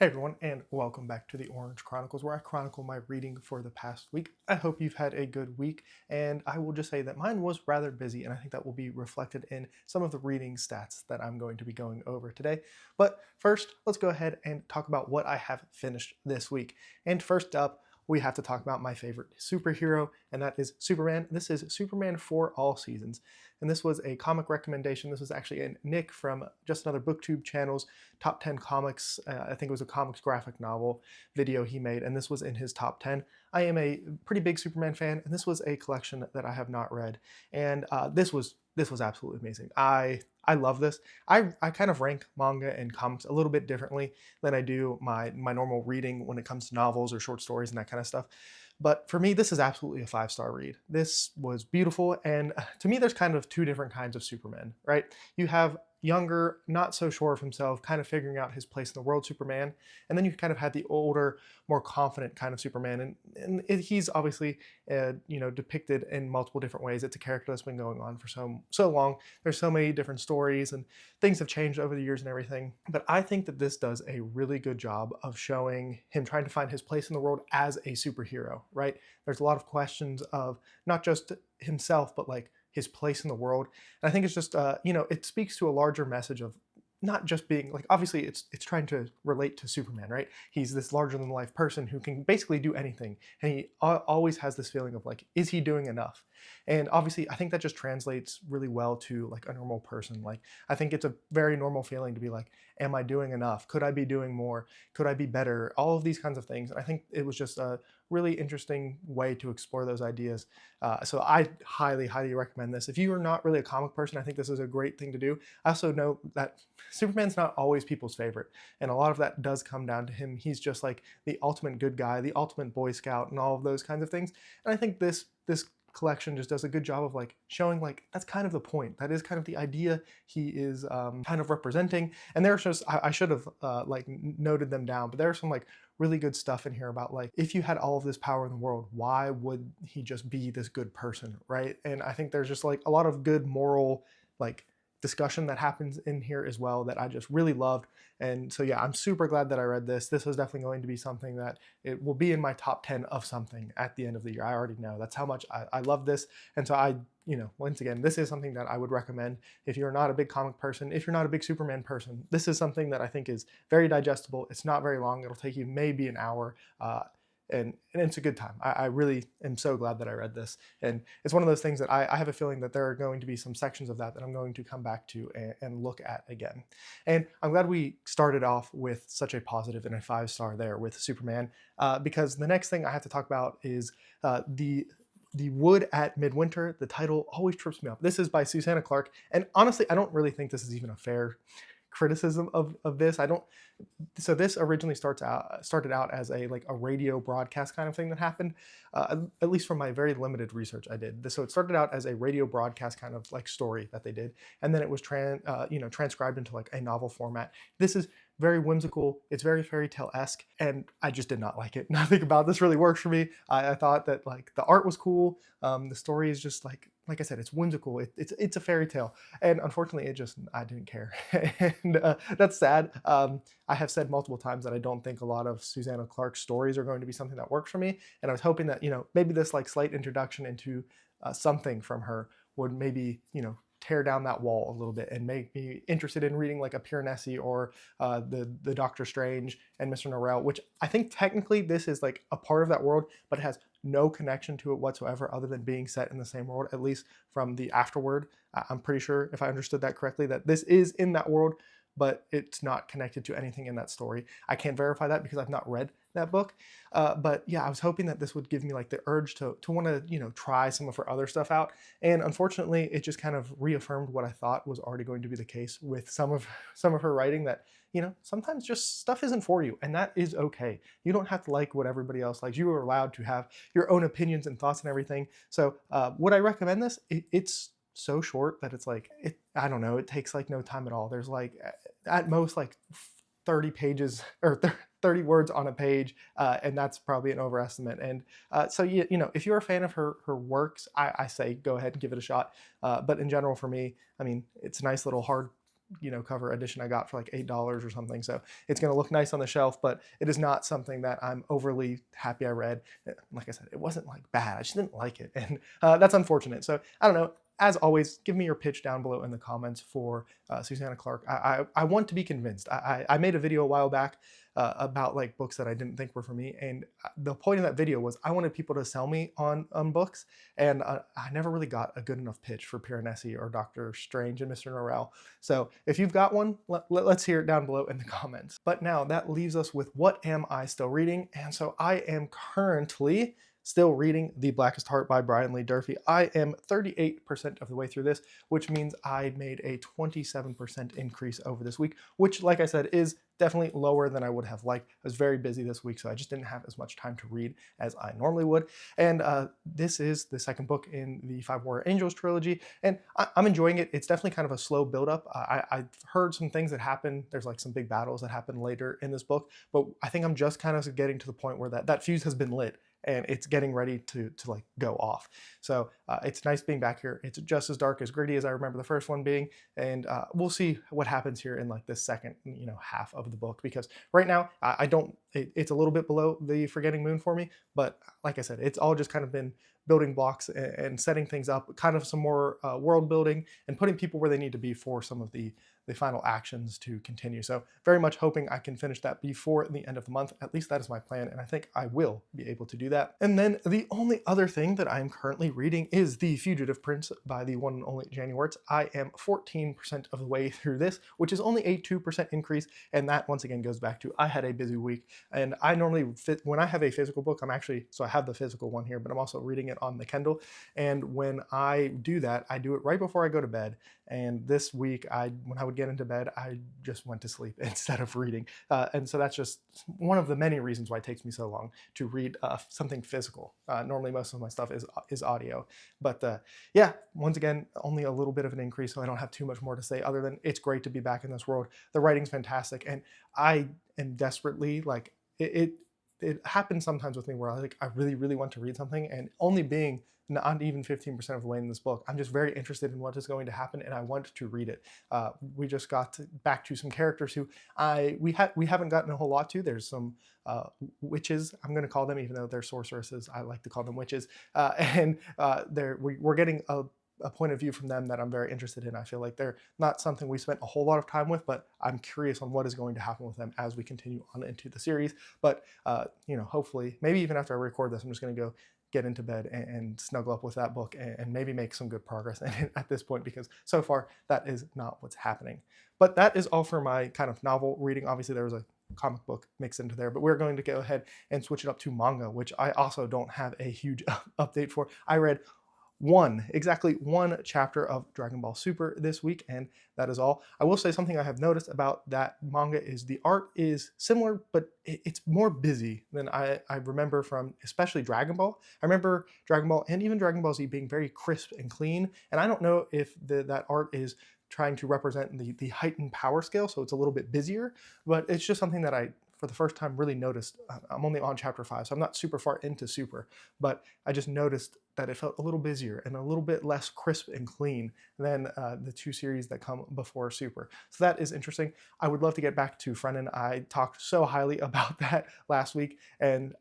Hey everyone, and welcome back to the Orange Chronicles, where I chronicle my reading for the past week. I hope you've had a good week, and I will just say that mine was rather busy, and I think that will be reflected in some of the reading stats that I'm going to be going over today. But first, let's go ahead and talk about what I have finished this week. And first up, we have to talk about my favorite superhero, and that is Superman. This is Superman for All Seasons, and this was a comic recommendation. This was actually a Nick from Just Another BookTube channel's top 10 comics. I think it was a comics graphic novel video he made, and this was in his top 10. I am a pretty big Superman fan, and this was a collection that I have not read, and this was absolutely amazing. I love this. I kind of rank manga and comics a little bit differently than I do my normal reading when it comes to novels or short stories and that kind of stuff. But for me, this is absolutely a five-star read. This was beautiful, and to me, there's kind of two different kinds of Superman, right? You have younger, not so sure of himself, kind of figuring out his place in the world Superman, and then you kind of had the older, more confident kind of Superman, and he's obviously depicted in multiple different ways. It's a character that's been going on for so long. There's so many different stories, and things have changed over the years and everything. But I think that this does a really good job of showing him trying to find his place in the world as a superhero, right? There's a lot of questions of not just himself, but like his place in the world. And I think it's just, it speaks to a larger message of not just being like, obviously it's trying to relate to Superman, right? He's this larger than life person who can basically do anything. And he always has this feeling of like, is he doing enough? And obviously I think that just translates really well to like a normal person. Like, I think it's a very normal feeling to be like, am I doing enough? Could I be doing more? Could I be better? All of these kinds of things. And I think it was just a really interesting way to explore those ideas. So I highly, highly recommend this. If you are not really a comic person, I think this is a great thing to do. I also know that Superman's not always people's favorite, and a lot of that does come down to him. He's just like the ultimate good guy, the ultimate Boy Scout, and all of those kinds of things. And I think this collection just does a good job of like showing like that's kind of the point. That is kind of the idea he is kind of representing. And there's just I should have noted them down, but there's some like really good stuff in here about like if you had all of this power in the world, why would he just be this good person, right? And I think there's just like a lot of good moral like discussion that happens in here as well that I just really loved. And so yeah, I'm super glad that I read this. This was definitely going to be something that it will be in my top 10 of something at the end of the year. I already know that's how much I love this. And so once again, this is something that I would recommend if you're not a big comic person, if you're not a big Superman person. This is something that I think is very digestible. It's not very long. It'll take you maybe an hour. And it's a good time. I really am so glad that I read this. And it's one of those things that I have a feeling that there are going to be some sections of that I'm going to come back to and look at again. And I'm glad we started off with such a positive and a 5-star there with Superman, because the next thing I have to talk about is the Wood at Midwinter. The title always trips me up. This is by Susanna Clarke, and honestly, I don't really think this is even a fair criticism of this. I don't. So this originally started out as a radio broadcast kind of thing that happened, at least from my very limited research I did. So it started out as a radio broadcast kind of like story that they did, and then it was transcribed into like a novel format. This is very whimsical. It's very fairy tale-esque, and I just did not like it. Nothing about this really works for me. I thought that like the art was cool. The story is just like I said, it's whimsical. It's a fairy tale, and unfortunately, I didn't care, and that's sad. I have said multiple times that I don't think a lot of Susanna Clarke's stories are going to be something that works for me, and I was hoping that maybe this like slight introduction into something from her would maybe tear down that wall a little bit and make me interested in reading like a Piranesi or the Doctor Strange and Mr. Norrell, which I think technically this is like a part of that world, but it has no connection to it whatsoever other than being set in the same world, at least from the afterward. I'm pretty sure, if I understood that correctly, that this is in that world, but it's not connected to anything in that story. I can't verify that because I've not read that book. But yeah, I was hoping that this would give me like the urge to want to, try some of her other stuff out. And unfortunately, it just kind of reaffirmed what I thought was already going to be the case with some of her writing, that, sometimes just stuff isn't for you, and that is okay. You don't have to like what everybody else likes. You are allowed to have your own opinions and thoughts and everything. So would I recommend this? It's so short that it's like, I don't know, it takes like no time at all. There's like at most like 30 pages or 30 words on a page, and that's probably an overestimate. And so if you're a fan of her works, I say go ahead and give it a shot. But in general, for me, I mean, it's a nice little hard cover edition I got for like $8 or something. So it's going to look nice on the shelf, but it is not something that I'm overly happy I read. Like I said, it wasn't like bad. I just didn't like it. And that's unfortunate. So I don't know. As always, give me your pitch down below in the comments for Susanna Clarke. I want to be convinced. I made a video a while back about like books that I didn't think were for me, and the point of that video was I wanted people to sell me on books, and I never really got a good enough pitch for Piranesi or Doctor Strange and Mr. Norrell. So if you've got one, let's hear it down below in the comments. But now that leaves us with what am I still reading? And so I am currently still reading The Blackest Heart by Brian Lee Durfee. I am 38% of the way through this, which means I made a 27% increase over this week, which, like I said, is definitely lower than I would have liked. I was very busy this week, so I just didn't have as much time to read as I normally would. And this is the second book in the Five Warrior Angels trilogy, and I'm enjoying it. It's definitely kind of a slow buildup. I've heard some things that happen. There's like some big battles that happen later in this book, but I think I'm just kind of getting to the point where that fuse has been lit and it's getting ready to like go off. So it's nice being back here. It's just as dark, as gritty as I remember the first one being, and we'll see what happens here in like this second half of the book, because right now I don't, it's a little bit below the Forgetting Moon for me, but like I said, it's all just kind of been building blocks and setting things up, kind of some more world building and putting people where they need to be for some of the final actions to continue. So very much hoping I can finish that before the end of the month. At least that is my plan, and I think I will be able to do that. And then the only other thing that I'm currently reading is The Fugitive Prince by the one and only Janny Wirtz. I am 14% of the way through this, which is only a 2% increase, and that once again goes back to I had a busy week, and I normally when I have a physical book, so I have the physical one here, but I'm also reading it on the Kindle, and when I do that, I do it right before I go to bed. And this week, when I would get into bed, I just went to sleep instead of reading. And so that's just one of the many reasons why it takes me so long to read something physical. Normally, most of my stuff is audio. But yeah, once again, only a little bit of an increase, so I don't have too much more to say other than it's great to be back in this world. The writing's fantastic, and I am desperately, like, it happens sometimes with me where I really, really want to read something, and only being not even 15% of the way in this book, I'm just very interested in what is going to happen, and I want to read it. We just got back to some characters who we haven't gotten a whole lot to. There's some witches, I'm going to call them, even though they're sorceresses. I like to call them witches, and we're getting a point of view from them that I'm very interested in. I feel like they're not something we spent a whole lot of time with, but I'm curious on what is going to happen with them as we continue on into the series. But hopefully, maybe even after I record this, I'm just going to go get into bed and snuggle up with that book and maybe make some good progress at this point, because so far that is not what's happening. But that is all for my kind of novel reading. Obviously there was a comic book mixed into there, but we're going to go ahead and switch it up to manga, which I also don't have a huge update for. I read exactly one chapter of Dragon Ball Super this week, and that is all. I will say something I have noticed about that manga is the art is similar, but it's more busy than I remember from especially Dragon Ball. I remember Dragon Ball and even Dragon Ball Z being very crisp and clean, and I don't know if that art is trying to represent the heightened power scale, so it's a little bit busier, but it's just something that I, for the first time, really noticed. I'm only on chapter 5, so I'm not super far into Super, but I just noticed that it felt a little busier and a little bit less crisp and clean than the two series that come before Super. So that is interesting. I would love to get back to Frennen. I talked so highly about that last week, and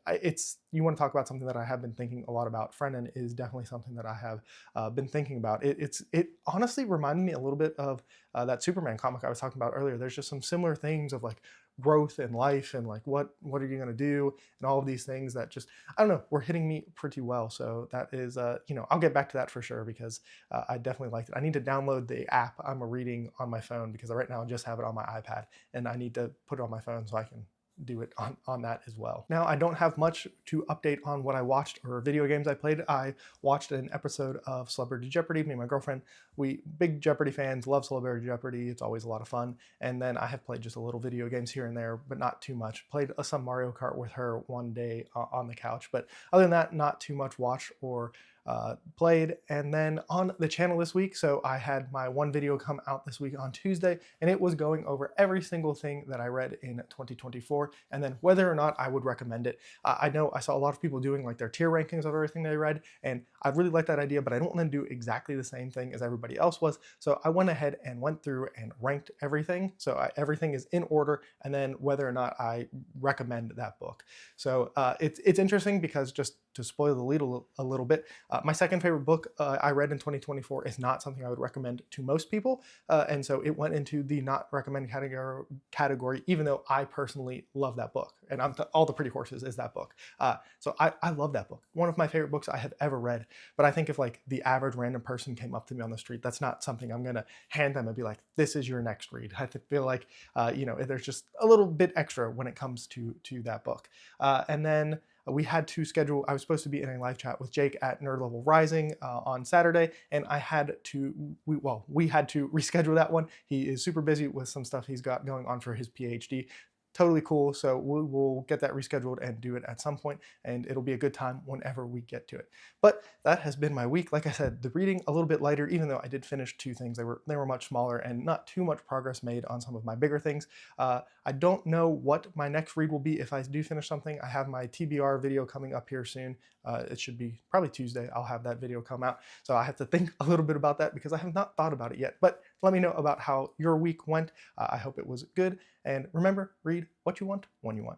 you want to talk about something that I have been thinking a lot about. Frennen is definitely something that I have been thinking about. It honestly reminded me a little bit of that Superman comic I was talking about earlier. There's just some similar themes of like growth and life and like what are you going to do and all of these things that just, I don't know, were hitting me pretty well. So that is I'll get back to that for sure, because I definitely liked it. I need to download the app I'm reading on my phone, because right now I just have it on my iPad, and I need to put it on my phone so I can do it on that as well. Now, I don't have much to update on what I watched or video games I played. I watched an episode of Celebrity Jeopardy. Me and my girlfriend, we big Jeopardy fans, love Celebrity Jeopardy. It's always a lot of fun. And then I have played just a little video games here and there, but not too much. Played some Mario Kart with her one day on the couch. But other than that, not too much watched or played. And then on the channel this week, so I had my one video come out this week on Tuesday, and it was going over every single thing that I read in 2024, and then whether or not I would recommend it. I know I saw a lot of people doing like their tier rankings of everything they read, and I really like that idea, but I don't want to do exactly the same thing as everybody else was. So I went ahead and went through and ranked everything. So everything is in order, and then whether or not I recommend that book. So it's interesting because, just to spoil the lead a little bit, my second favorite book I read in 2024 is not something I would recommend to most people, and so it went into the not recommend category, even though I personally love that book. And All the Pretty Horses is that book. So I love that book. One of my favorite books I have ever read. But I think if like the average random person came up to me on the street, that's not something I'm gonna hand them and be like, "This is your next read." I feel like there's just a little bit extra when it comes to that book. And then we had to schedule, I was supposed to be in a live chat with Jake at Nerd Level Rising on Saturday, and we had to reschedule that one. He is super busy with some stuff he's got going on for his PhD. Totally cool. So we'll get that rescheduled and do it at some point, and it'll be a good time whenever we get to it. But that has been my week. Like I said, the reading a little bit lighter, even though I did finish two things. They were much smaller and not too much progress made on some of my bigger things. I don't know what my next read will be if I do finish something. I have my TBR video coming up here soon. It should be probably Tuesday. I'll have that video come out. So I have to think a little bit about that because I have not thought about it yet. But let me know about how your week went. I hope it was good. And remember, read what you want when you want.